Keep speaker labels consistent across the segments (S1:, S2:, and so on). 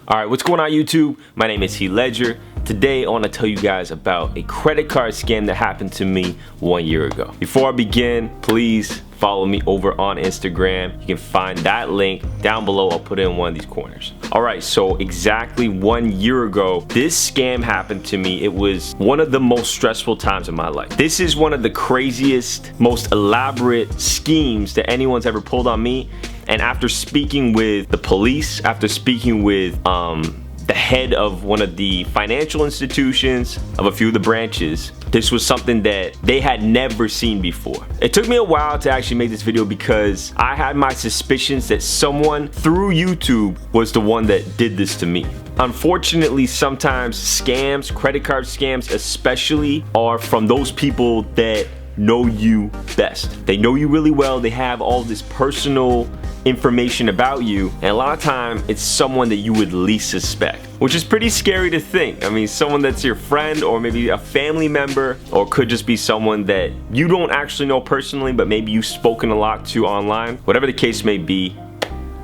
S1: Alright, what's going on YouTube? My name is HeatLedger. Today I want to tell you guys about a credit card scam that happened to me 1 year ago. Before I begin, please follow me over on Instagram. You can find that link down below. I'll put it in one of these corners. Alright, so exactly 1 year ago, this scam happened to me. It was one of the most stressful times of my life. This is one of the craziest, most elaborate schemes that anyone's ever pulled on me. And after speaking with the police, after speaking with the head of one of the financial institutions of a few of the branches, this was something that they had never seen before. It took me a while to actually make this video because I had my suspicions that someone through YouTube was the one that did this to me. Unfortunately, sometimes scams, credit card scams especially, are from those people that know you best. They know you really well. They have all this personal information about you, and a lot of time it's someone that you would least suspect, which is pretty scary to think. I mean, someone that's your friend or maybe a family member, or could just be someone that you don't actually know personally but maybe you've spoken a lot to online. Whatever the case may be,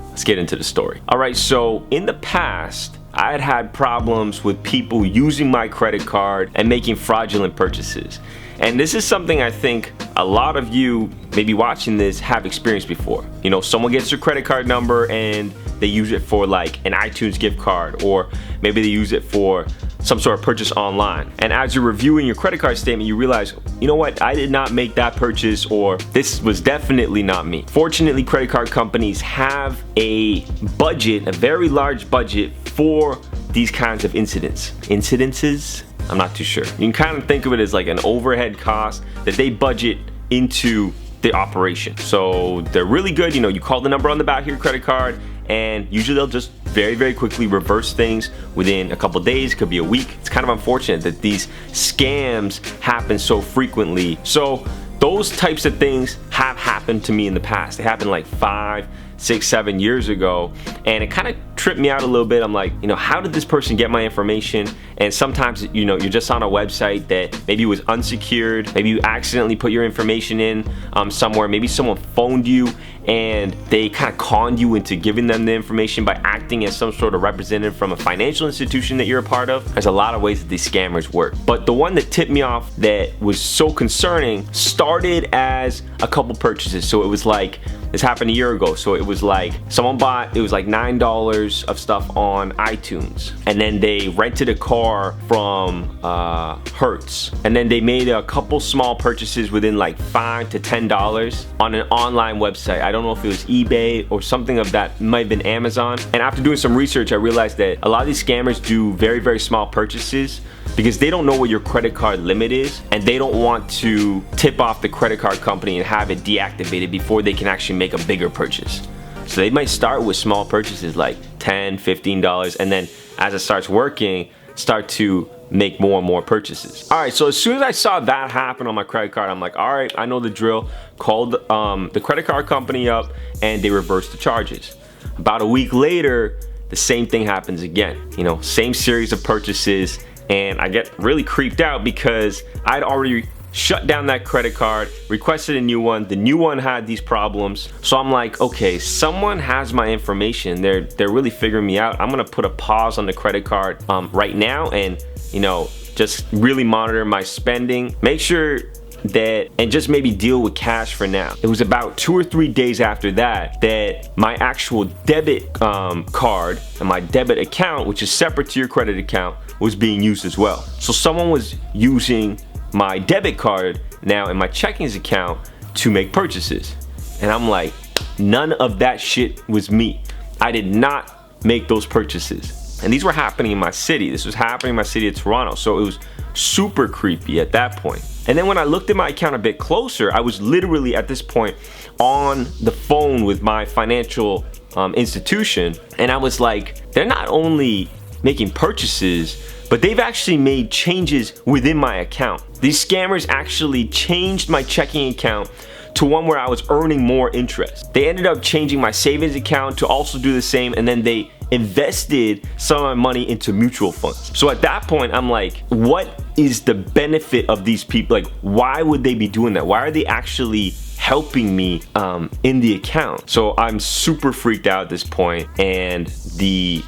S1: let's get into the story. Alright, so in the past I had had problems with people using my credit card and making fraudulent purchases. And this is something I think a lot of you maybe watching this have experienced before. You know, someone gets your credit card number and they use it for like an iTunes gift card, or maybe they use it for some sort of purchase online. And as you're reviewing your credit card statement, you realize, you know what, I did not make that purchase, or this was definitely not me. Fortunately, credit card companies have a budget, a very large budget for these kinds of incidences. I'm not too sure. You can kind of think of it as like an overhead cost that they budget into the operation. So they're really good. You know, you call the number on the back of your credit card, and usually they'll just very quickly reverse things within a couple days. Could be a week. It's kind of unfortunate that these scams happen so frequently. So those types of things have happened to me in the past. They happened like 5, 6, 7 years ago, and it kind of tripped me out a little bit. I'm like, you know, how did this person get my information? And sometimes, you know, you're just on a website that maybe was unsecured, maybe you accidentally put your information in somewhere, maybe someone phoned you and they kind of conned you into giving them the information by acting as some sort of representative from a financial institution that you're a part of. There's a lot of ways that these scammers work, but the one that tipped me off that was so concerning started as a couple purchases. So it was like, this happened a year ago. So it was like someone bought, it was like $9 of stuff on iTunes, and then they rented a car from Hertz, and then they made a couple small purchases within like $5 to $10 on an online website. I don't know if it was eBay or something of that, might have been Amazon. And after doing some research, I realized that a lot of these scammers do very small purchases because they don't know what your credit card limit is, and they don't want to tip off the credit card company and have it deactivated before they can actually make a bigger purchase. So they might start with small purchases like $10, $15, and then as it starts working, start to make more and more purchases. Alright, so as soon as I saw that happen on my credit card, I'm like, alright, I know the drill. Called the credit card company up, and they reversed the charges. About a week later, the same thing happens again. You know, same series of purchases, and I get really creeped out because I'd already shut down that credit card, requested a new one. The new one had these problems. So I'm like, okay, someone has my information. They're really figuring me out. I'm gonna put a pause on the credit card right now, and you know, just really monitor my spending. Make sure that, and just maybe deal with cash for now. It was about 2 or 3 days after that my actual debit card and my debit account, which is separate to your credit account, was being used as well. So someone was using my debit card now in my checkings account to make purchases. And I'm like, none of that shit was me. I did not make those purchases. And these were happening in my city. This was happening in my city of Toronto. So it was super creepy at that point. And then when I looked at my account a bit closer, I was literally at this point on the phone with my financial institution. And I was like, they're not only making purchases, but they've actually made changes within my account. These scammers actually changed my checking account to one where I was earning more interest. They ended up changing my savings account to also do the same, and then they invested some of my money into mutual funds. So at that point, I'm like, what is the benefit of these people? Like, why would they be doing that? Why are they actually helping me in the account? So I'm super freaked out at this point, and the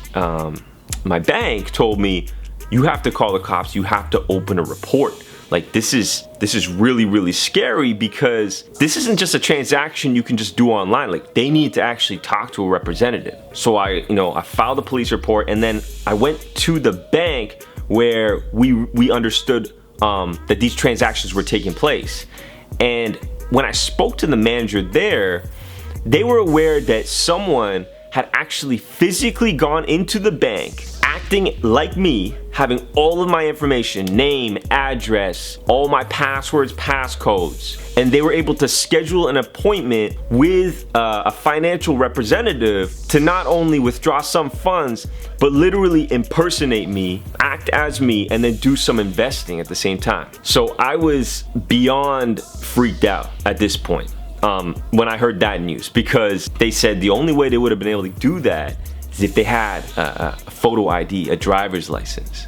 S1: my bank told me, you have to call the cops, you have to open a report. Like, this is really, really scary, because this isn't just a transaction you can just do online. Like, they need to actually talk to a representative. So I filed a police report, and then I went to the bank where we understood that these transactions were taking place. And when I spoke to the manager there, they were aware that someone had actually physically gone into the bank, acting like me, having all of my information, name, address, all my passwords, passcodes, and they were able to schedule an appointment with a financial representative to not only withdraw some funds, but literally impersonate me, act as me, and then do some investing at the same time. So I was beyond freaked out at this point when I heard that news, because they said the only way they would have been able to do that is if they had a photo ID, a driver's license.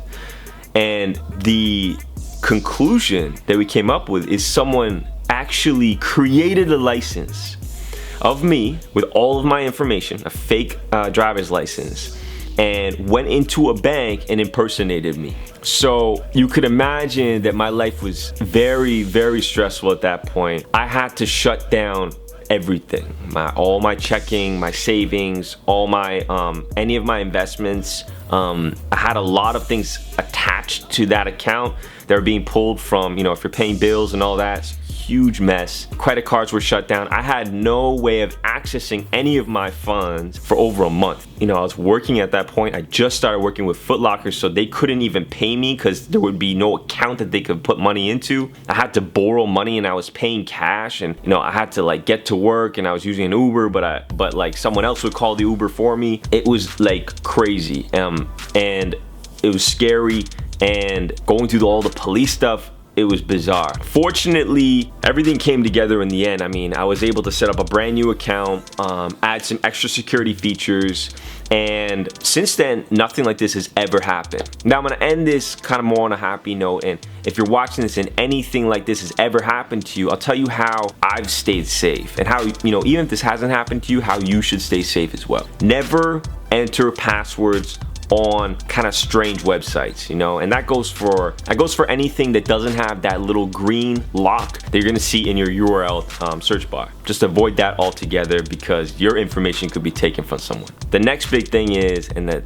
S1: And the conclusion that we came up with is someone actually created a license of me with all of my information, a fake driver's license, and went into a bank and impersonated me. So you could imagine that my life was very, very stressful at that point. I had to shut down everything, all my checking, my savings, all my any of my investments. I had a lot of things attached to that account that were being pulled from, if you're paying bills and all that. Huge mess. Credit cards were shut down. I had no way of accessing any of my funds for over a month. I was working at that point. I just started working with Foot Locker, so they couldn't even pay me because there would be no account that they could put money into. I had to borrow money, and I was paying cash, and I had to like get to work, and I was using an Uber, but like someone else would call the Uber for me. It was like crazy, and it was scary, and going through all the police stuff, it was bizarre. Fortunately, everything came together in the end. I mean, I was able to set up a brand new account, add some extra security features, and since then, nothing like this has ever happened. Now, I'm gonna end this kind of more on a happy note, and if you're watching this and anything like this has ever happened to you, I'll tell you how I've stayed safe, and how, even if this hasn't happened to you, how you should stay safe as well. Never enter passwords on kind of strange websites, and that goes for anything that doesn't have that little green lock that you're gonna see in your URL search bar. Just avoid that altogether, because your information could be taken from someone. The next big thing is, and that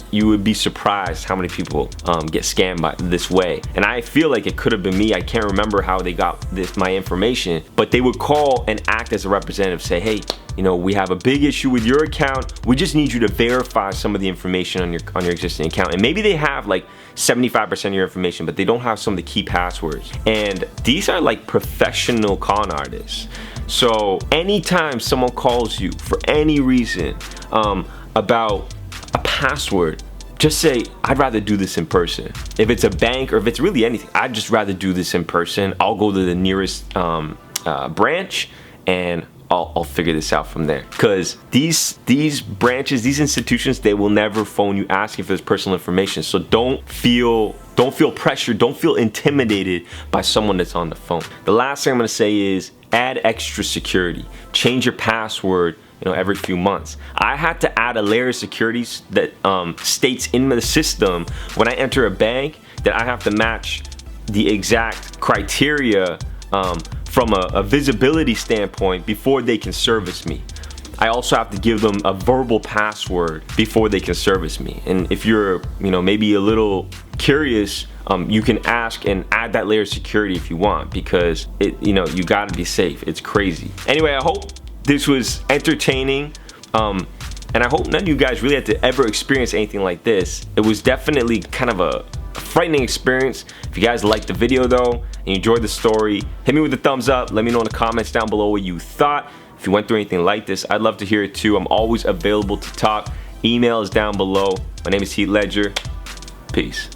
S1: you would be surprised how many people get scammed by this way. And I feel like it could have been me. I can't remember how they got my information, but they would call and act as a representative, say, hey, we have a big issue with your account. We just need you to verify some of the information on your existing account. And maybe they have like 75% of your information, but they don't have some of the key passwords. And these are like professional con artists. So anytime someone calls you for any reason about a password, just say, I'd rather do this in person. If it's a bank, or if it's really anything, I'd just rather do this in person. I'll go to the nearest branch, and I'll figure this out from there. Because these branches, these institutions, they will never phone you asking for this personal information. So don't feel pressured, don't feel intimidated by someone that's on the phone. The last thing I'm gonna say is add extra security. Change your password every few months. I had to add a layer of security that states in the system when I enter a bank that I have to match the exact criteria from a visibility standpoint before they can service me. I also have to give them a verbal password before they can service me. And if you're maybe a little curious, you can ask and add that layer of security if you want, because you gotta be safe. It's crazy. Anyway, I hope this was entertaining, and I hope none of you guys really had to ever experience anything like this. It was definitely kind of a frightening experience. If you guys liked the video though, and you enjoyed the story, hit me with a thumbs up. Let me know in the comments down below what you thought. If you went through anything like this, I'd love to hear it too. I'm always available to talk. Email is down below. My name is Heat Ledger. Peace.